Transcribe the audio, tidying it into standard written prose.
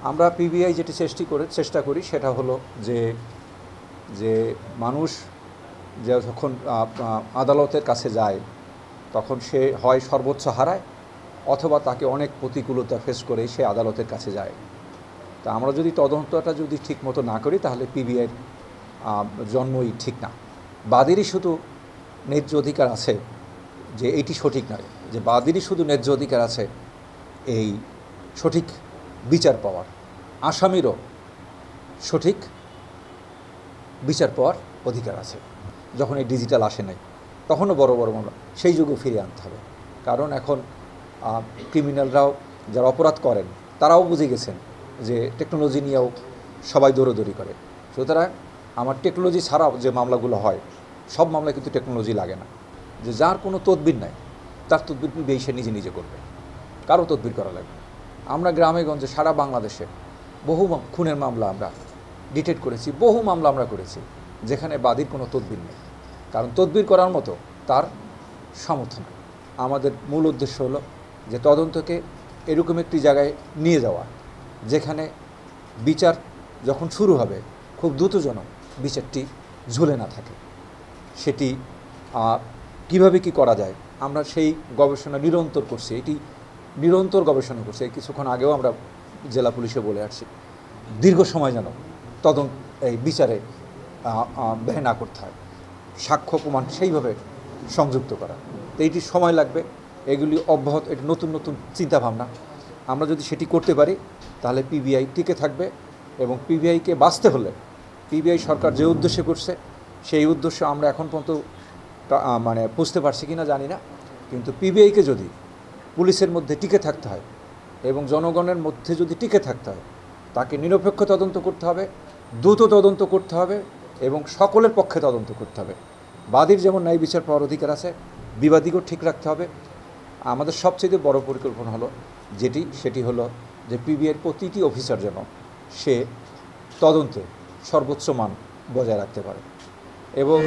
আমরা পিবিআই যেটি চেষ্টা করি সেটা হলো যে মানুষ যখন আদালতের কাছে যায় তখন সে হয় সর্বোচ্চ হারায় অথবা তাকে অনেক প্রতিকূলতা ফেস করে সে আদালতের কাছে যায়। তা আমরা যদি তদন্তটা যদি ঠিকমতো না করি তাহলে পিবিআইয়ের জন্মই ঠিক না। বাদীরই শুধু ন্যায্য অধিকার আছে যে এইটি সঠিক নয়, যে বাদীরই শুধু ন্যায্য অধিকার আছে এই সঠিক বিচার পাওয়ার, আসামিরও সঠিক বিচার পাওয়ার অধিকার আছে। যখন এই ডিজিটাল আসে নাই তখনও বড় বড় মামলা সেই যুগে ফিরিয়ে আনতে হবে, কারণ এখন ক্রিমিনালরাও যারা অপরাধ করেন তারাও বুঝে গেছেন যে টেকনোলজি নিয়েও সবাই দৌড়দৌড়ি করে। সুতরাং আমার টেকনোলজি ছাড়াও যে মামলাগুলো হয় সব মামলায় কিন্তু টেকনোলজি লাগে না, যে যার কোনো তদবির নাই তার তদবির সে নিজে নিজে করবে, কারো তদবির করা লাগবে। আমরা গ্রামে গঞ্জে সারা বাংলাদেশে বহু খুনের মামলা আমরা ডিটেক্ট করেছি, বহু মামলা আমরা করেছি যেখানে বাদীর কোনো তদবির নেই, কারণ তদবির করার মতো তার সামর্থ্য নেই। আমাদের মূল উদ্দেশ্য হলো যে তদন্তকে এরকম একটি জায়গায় নিয়ে যাওয়া যেখানে বিচার যখন শুরু হবে খুব দ্রুত যেন বিচারটি ঝুলে না থাকে। সেটি কিভাবে কি করা যায় আমরা সেই গবেষণা নিরন্তর করছি, এটি নিরন্তর গবেষণা করছি। কিছুক্ষণ আগেও আমরা জেলা পুলিশে বলে আসছি দীর্ঘ সময় যেন এই বিচারে ব্যয় না করতে হয়, সাক্ষ্য প্রমাণ সেইভাবে সংযুক্ত করা। তো এইটি সময় লাগবে, এগুলি অব্যাহত, এটি নতুন নতুন চিন্তাভাবনা। আমরা যদি সেটি করতে পারি তাহলে পিবিআই টিকে থাকবে, এবং পিবিআইকে বাঁচতে হলে পিবিআই সরকার যে উদ্দেশ্যে করছে সেই উদ্দেশ্য আমরা এখন পর্যন্ত বুঝতে পারছি কি না জানি না, কিন্তু পিবিআইকে যদি পুলিশের মধ্যে টিকে থাকতে হয় এবং জনগণের মধ্যে যদি টিকে থাকতে হয় তাকে নিরপেক্ষ তদন্ত করতে হবে, দ্রুত তদন্ত করতে হবে এবং সকলের পক্ষে তদন্ত করতে হবে। বাদীর যেমন ন্যায় বিচার পাওয়ার অধিকার আছে, বিবাদীকেও ঠিক রাখতে হবে। আমাদের সবচেয়ে বড় পরিকল্পনা হলো সেটি হলো যে পিবিআইয়ের প্রতিটি অফিসার যেন সে তদন্তে সর্বোচ্চ মান বজায় রাখতে পারে এবং